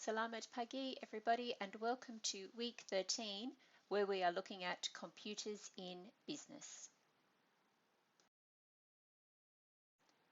Selamat pagi, everybody, and welcome to week 13, where we are looking at computers in business.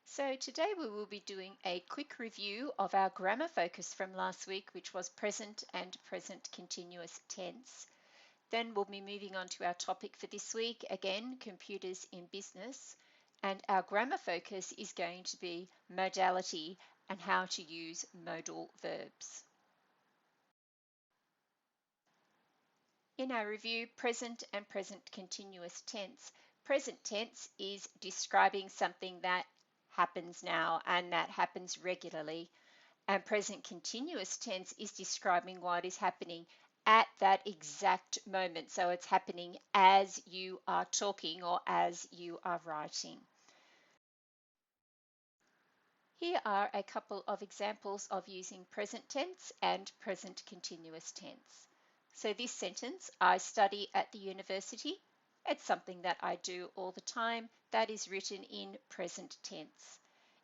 So today we will be doing a quick review of our grammar focus from last week, which was present and present continuous tense. Then we'll be moving on to our topic for this week, again, computers in business. And our grammar focus is going to be modality and how to use modal verbs. In our review, present and present continuous tense. Present tense is describing something that happens now and that happens regularly. And present continuous tense is describing what is happening at that exact moment. So it's happening as you are talking or as you are writing. Here are a couple of examples of using present tense and present continuous tense. So this sentence, I study at the university, it's something that I do all the time. That is written in present tense.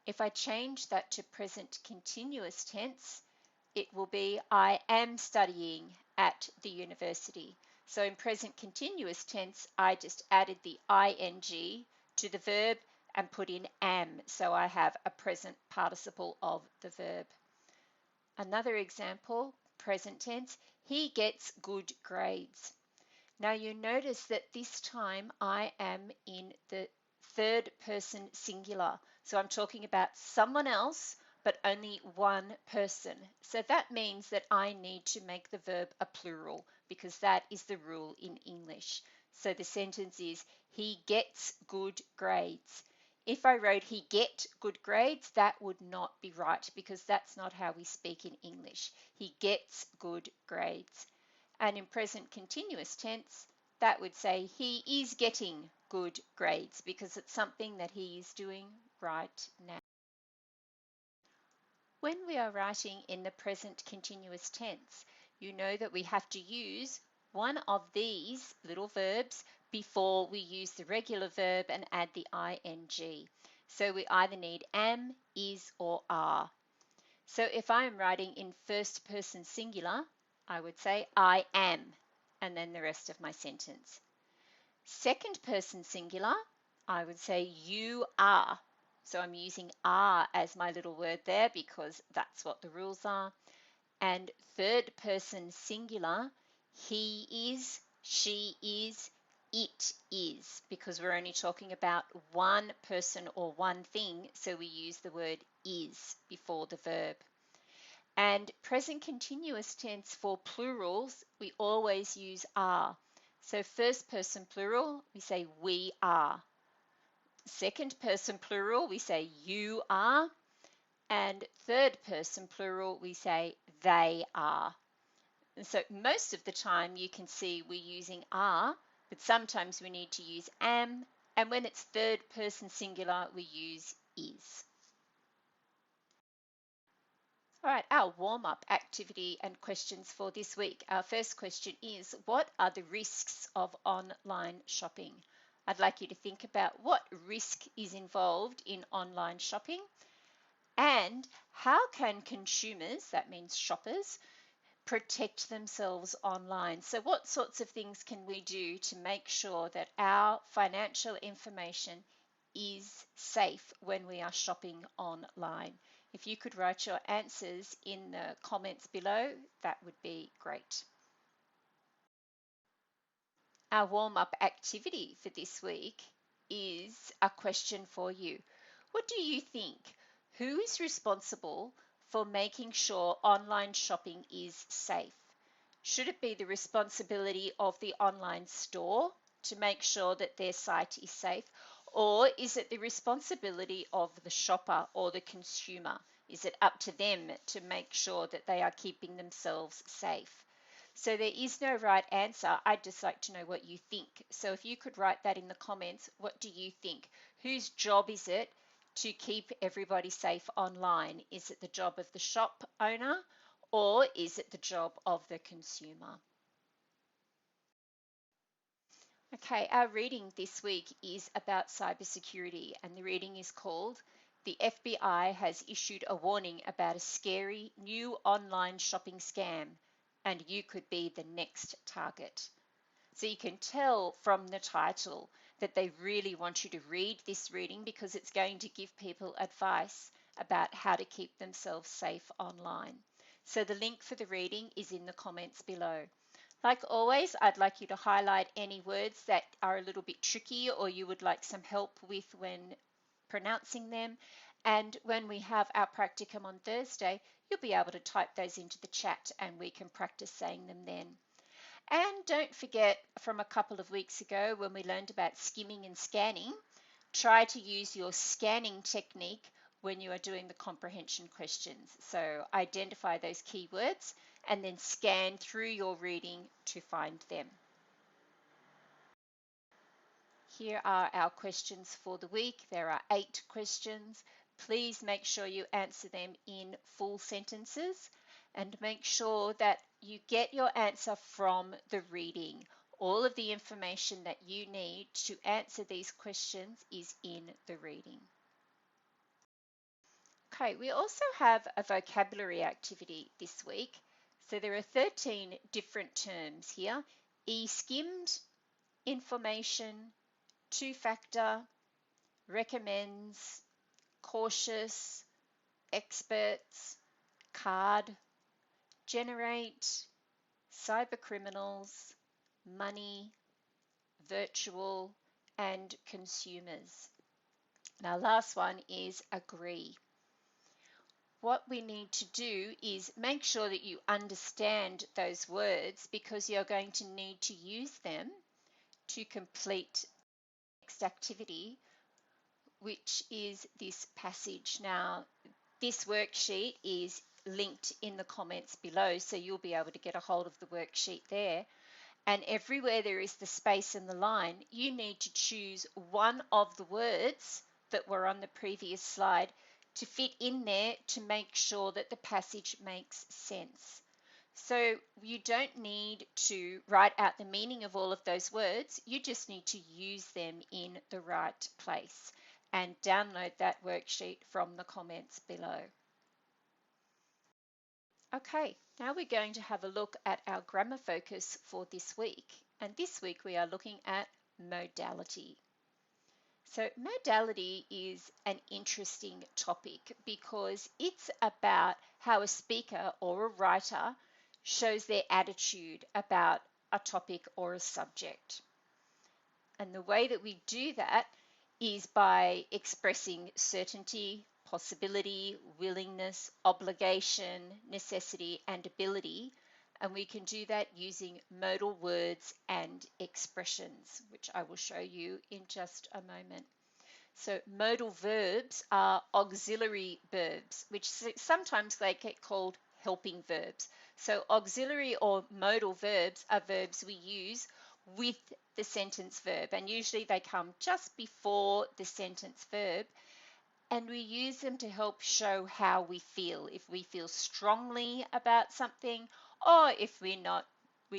If I change that to present continuous tense, it will be I am studying at the university. So in present continuous tense, I just added the ing to the verb and put in am, so I have a present participle of the verb. Another example, present tense, he gets good grades. Now you notice that this time I am in the third person singular. So I'm talking about someone else, but only one person. So that means that I need to make the verb a plural because that is the rule in English. So the sentence is, he gets good grades. If I wrote he get good grades, that would not be right because that's not how we speak in English. He gets good grades. And in present continuous tense, that would say he is getting good grades because it's something that he is doing right now. When we are writing in the present continuous tense, you know that we have to use one of these little verbs before we use the regular verb and add the ing. So we either need am, is, or are. So if I am writing in first person singular, I would say I am, and then the rest of my sentence. Second person singular, I would say you are. So I'm using are as my little word there because that's what the rules are. And third person singular, he is, she is, it is, because we're only talking about one person or one thing, so we use the word is before the verb. And present continuous tense for plurals, we always use are. So first person plural, we say we are. Second person plural, we say you are. And third person plural, we say they are. And so most of the time you can see we're using are, but sometimes we need to use am. And when it's third person singular, we use is. All right, our warm-up activity and questions for this week. Our first question is, what are the risks of online shopping? I'd like you to think about what risk is involved in online shopping and how can consumers, that means shoppers, protect themselves online. So what sorts of things can we do to make sure that our financial information is safe when we are shopping online? If you could write your answers in the comments below, that would be great. Our warm-up activity for this week is a question for you. What do you think? Who is responsible for making sure online shopping is safe? Should it be the responsibility of the online store to make sure that their site is safe? Or is it the responsibility of the shopper or the consumer? Is it up to them to make sure that they are keeping themselves safe? So there is no right answer. I'd just like to know what you think. So if you could write that in the comments, what do you think? Whose job is it to keep everybody safe online? Is it the job of the shop owner or is it the job of the consumer? Okay, our reading this week is about cybersecurity and the reading is called The FBI has issued a warning about a scary new online shopping scam, and you could be the next target. So you can tell from the title that they really want you to read this reading because it's going to give people advice about how to keep themselves safe online. So the link for the reading is in the comments below. Like always, I'd like you to highlight any words that are a little bit tricky or you would like some help with when pronouncing them. And when we have our practicum on Thursday, you'll be able to type those into the chat and we can practice saying them then. And don't forget from a couple of weeks ago when we learned about skimming and scanning, try to use your scanning technique when you are doing the comprehension questions. So identify those keywords and then scan through your reading to find them. Here are our questions for the week. There are 8 questions. Please make sure you answer them in full sentences and make sure that you get your answer from the reading. All of the information that you need to answer these questions is in the reading. Okay, we also have a vocabulary activity this week. So there are 13 different terms here. E-skimmed, information, two-factor, recommends, cautious, experts, card, generate, cyber criminals, money, virtual, and consumers. Now, last one is agree. What we need to do is make sure that you understand those words because you're going to need to use them to complete the next activity, which is this passage. Now, this worksheet is linked in the comments below, so you'll be able to get a hold of the worksheet there. And everywhere there is the space in the line, you need to choose one of the words that were on the previous slide to fit in there to make sure that the passage makes sense. So you don't need to write out the meaning of all of those words, you just need to use them in the right place. And download that worksheet from the comments below. Okay, now we're going to have a look at our grammar focus for this week. And this week we are looking at modality. So modality is an interesting topic because it's about how a speaker or a writer shows their attitude about a topic or a subject. And the way that we do that is by expressing certainty, possibility, willingness, obligation, necessity, and ability. And we can do that using modal words and expressions, which I will show you in just a moment. So modal verbs are auxiliary verbs, which sometimes they get called helping verbs. So auxiliary or modal verbs are verbs we use with the sentence verb, and usually they come just before the sentence verb, and we use them to help show how we feel, if we feel strongly about something or if we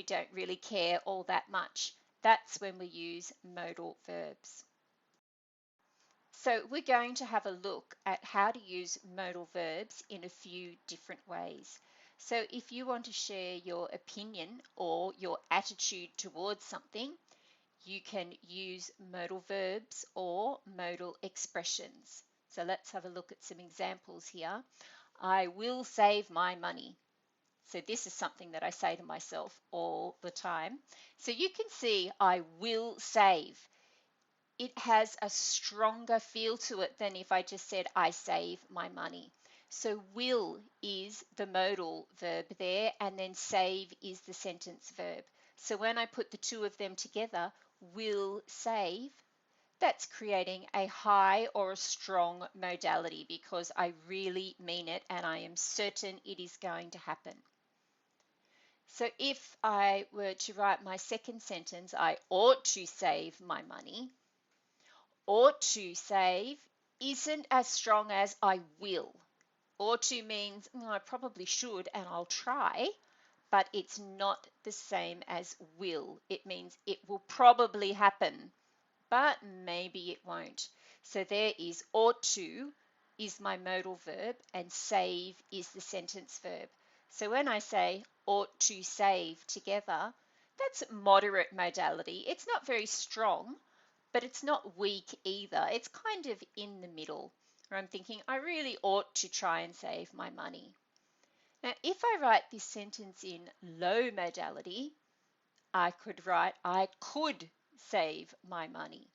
don't really care all that much. That's when we use modal verbs. So we're going to have a look at how to use modal verbs in a few different ways. So if you want to share your opinion or your attitude towards something, you can use modal verbs or modal expressions. So let's have a look at some examples here. I will save my money. So this is something that I say to myself all the time. So you can see I will save. It has a stronger feel to it than if I just said I save my money. So will is the modal verb there, and then save is the sentence verb. So when I put the two of them together, will save, that's creating a high or a strong modality because I really mean it and I am certain it is going to happen. So if I were to write my second sentence, I ought to save my money, ought to save isn't as strong as I will. Ought to means I probably should and I'll try, but it's not the same as will. It means it will probably happen, but maybe it won't. So there is ought to is my modal verb and save is the sentence verb. So when I say ought to save together, that's moderate modality. It's not very strong, but it's not weak either. It's kind of in the middle, where I'm thinking I really ought to try and save my money. Now, if I write this sentence in low modality, I could write I could save my money.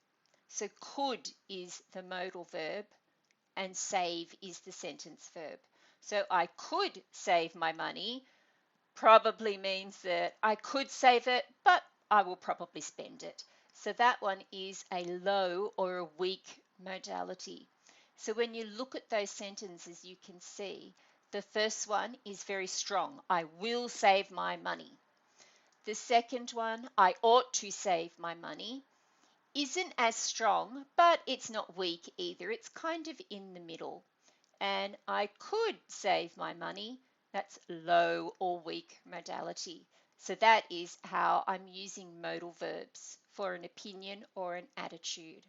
So could is the modal verb and save is the sentence verb. So I could save my money probably means that I could save it, but I will probably spend it. So that one is a low or a weak modality. So when you look at those sentences, you can see the first one is very strong. I will save my money. The second one, I ought to save my money, isn't as strong, but it's not weak either. It's kind of in the middle. And I could save my money. That's low or weak modality. So that is how I'm using modal verbs for an opinion or an attitude.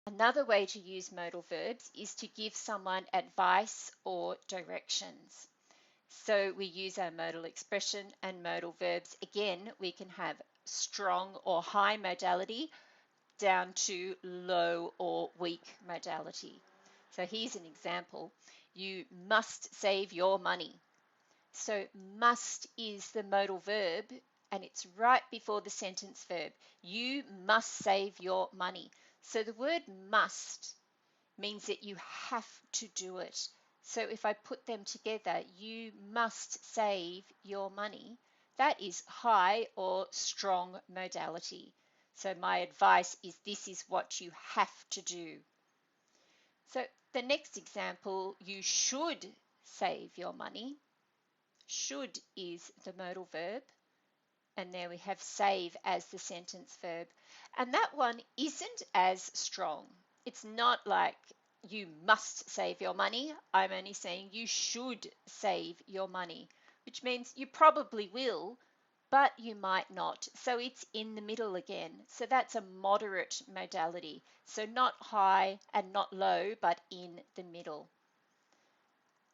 Another way to use modal verbs is to give someone advice or directions. So we use our modal expression and modal verbs. Again, we can have strong or high modality down to low or weak modality. So here's an example. You must save your money. So must is the modal verb and it's right before the sentence verb. You must save your money. So the word must means that you have to do it. So if I put them together, you must save your money. That is high or strong modality. So my advice is this is what you have to do. So the next example, you should save your money. Should is the modal verb. And there we have save as the sentence verb. And that one isn't as strong. It's not like you must save your money. I'm only saying you should save your money, which means you probably will, but you might not. So it's in the middle again. So that's a moderate modality. So not high and not low, but in the middle.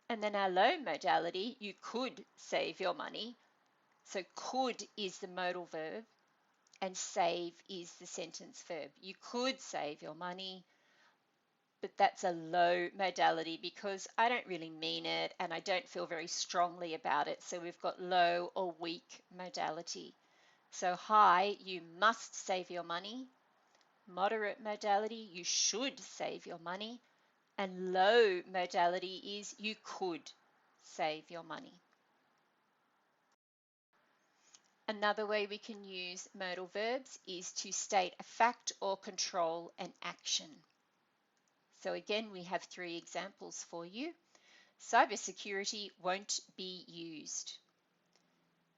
And then our low modality, you could save your money. So could is the modal verb and save is the sentence verb. You could save your money, but that's a low modality because I don't really mean it and I don't feel very strongly about it. So we've got low or weak modality. So high, you must save your money. Moderate modality, you should save your money. And low modality is you could save your money. Another way we can use modal verbs is to state a fact or control an action. So again, we have three examples for you. Cybersecurity won't be used.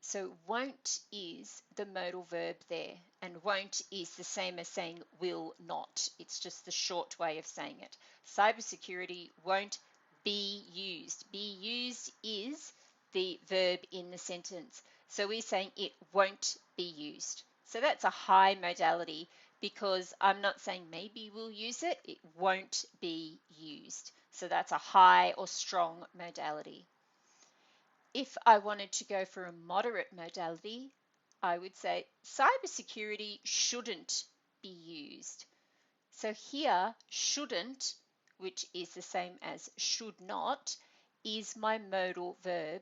So won't is the modal verb there, and won't is the same as saying will not. It's just the short way of saying it. Cybersecurity won't be used. Be used is the verb in the sentence. So we're saying it won't be used. So that's a high modality because I'm not saying maybe we'll use it. It won't be used. So that's a high or strong modality. If I wanted to go for a moderate modality, I would say cybersecurity shouldn't be used. So here, shouldn't, which is the same as should not, is my modal verb,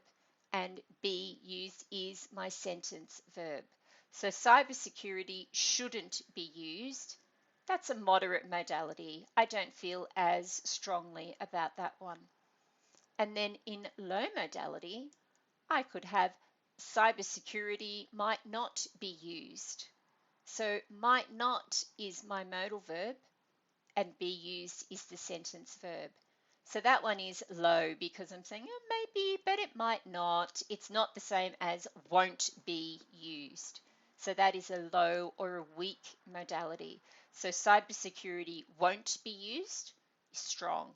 and be used is my sentence verb. So cybersecurity shouldn't be used. That's a moderate modality. I don't feel as strongly about that one. And then in low modality, I could have cybersecurity might not be used. So might not is my modal verb and be used is the sentence verb. So that one is low because I'm saying oh, maybe, but it might not. It's not the same as won't be used. So that is a low or a weak modality. So cybersecurity won't be used is strong.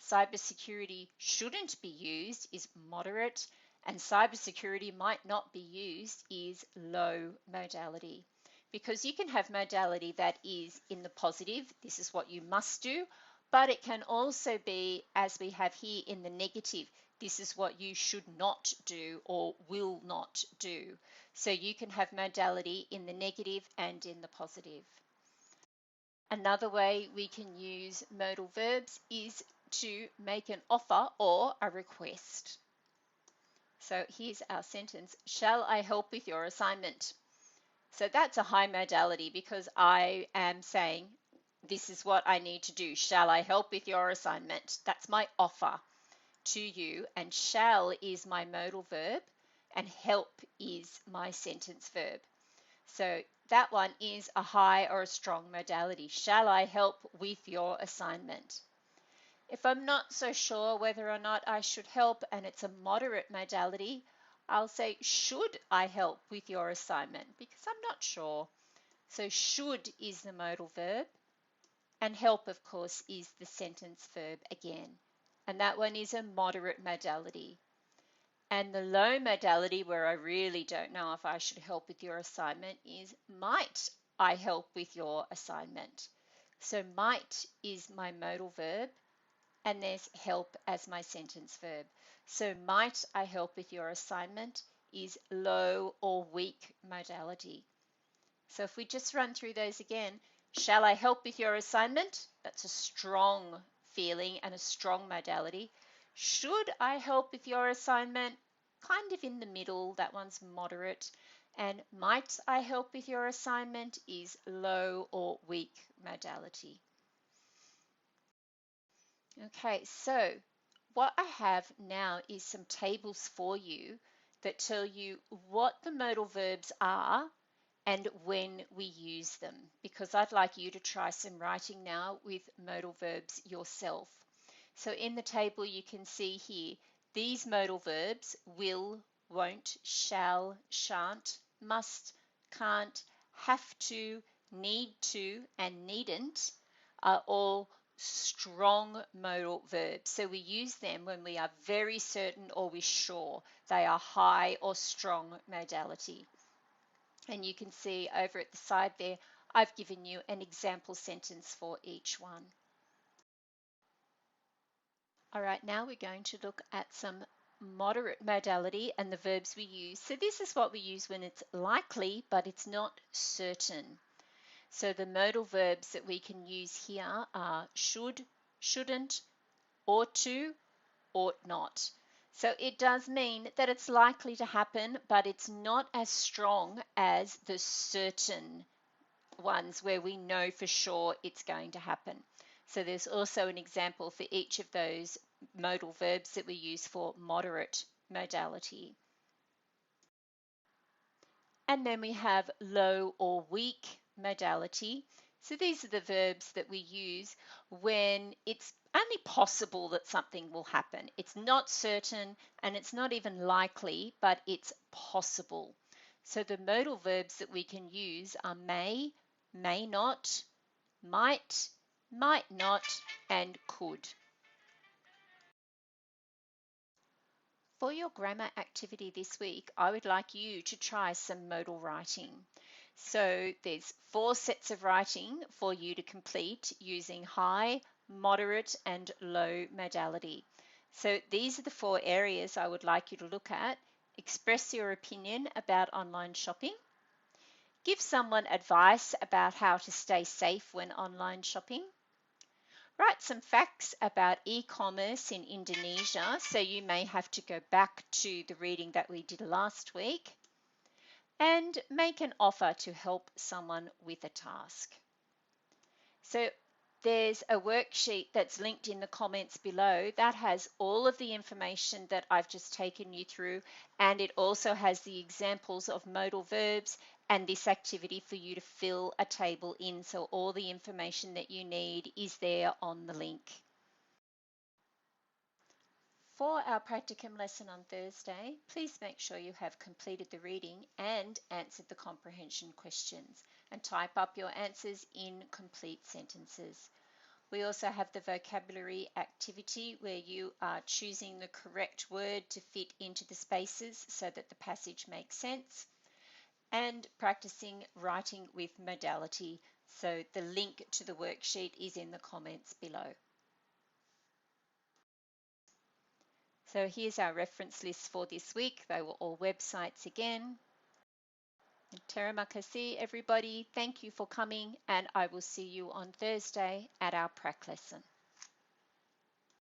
Cybersecurity shouldn't be used is moderate, and cybersecurity might not be used is low modality. Because you can have modality that is in the positive, this is what you must do, But it can also be, as we have here in the negative, this is what you should not do or will not do. So you can have modality in the negative and in the positive. Another way we can use modal verbs is to make an offer or a request. So here's our sentence: shall I help with your assignment? So that's a high modality because I am saying this is what I need to do. Shall I help with your assignment? That's my offer to you, and shall is my modal verb and help is my sentence verb. So that one is a high or a strong modality. Shall I help with your assignment? If I'm not so sure whether or not I should help and it's a moderate modality, I'll say, should I help with your assignment? Because I'm not sure. So should is the modal verb, and help, of course, is the sentence verb again. And that one is a moderate modality. And the low modality, where I really don't know if I should help with your assignment, is might I help with your assignment? So might is my modal verb, and there's help as my sentence verb. So might I help with your assignment is low or weak modality. So if we just run through those again, shall I help with your assignment? That's a strong feeling and a strong modality. Should I help with your assignment? Kind of in the middle, that one's moderate. And might I help with your assignment is low or weak modality. Okay, so what I have now is some tables for you that tell you what the modal verbs are and when we use them, because I'd like you to try some writing now with modal verbs yourself. So in the table you can see here, these modal verbs, will, won't, shall, shan't, must, can't, have to, need to, and needn't, are all strong modal verbs. So we use them when we are very certain or we're sure they are high or strong modality. And you can see over at the side there, I've given you an example sentence for each one. All right, now we're going to look at some moderate modality and the verbs we use. So this is what we use when it's likely, but it's not certain. So the modal verbs that we can use here are should, shouldn't, ought to, ought not. So it does mean that it's likely to happen, but it's not as strong as the certain ones where we know for sure it's going to happen. So there's also an example for each of those modal verbs that we use for moderate modality. And then we have low or weak modality. So these are the verbs that we use when it's only possible that something will happen. It's not certain and it's not even likely, but it's possible. So the modal verbs that we can use are may not, might not, and could. For your grammar activity this week, I would like you to try some modal writing. So there's 4 sets of writing for you to complete using high, moderate, and low modality. So these are the 4 areas I would like you to look at. Express your opinion about online shopping. Give someone advice about how to stay safe when online shopping. Write some facts about e-commerce in Indonesia, so you may have to go back to the reading that we did last week, and make an offer to help someone with a task. So there's a worksheet that's linked in the comments below that has all of the information that I've just taken you through, and it also has the examples of modal verbs and this activity for you to fill a table in. So all the information that you need is there on the link. For our practicum lesson on Thursday, please make sure you have completed the reading and answered the comprehension questions, and type up your answers in complete sentences. We also have the vocabulary activity where you are choosing the correct word to fit into the spaces so that the passage makes sense, and practicing writing with modality. So the link to the worksheet is in the comments below. So here's our reference list for this week. They were all websites again. Terima kasih, everybody. Thank you for coming, and I will see you on Thursday at our prac lesson.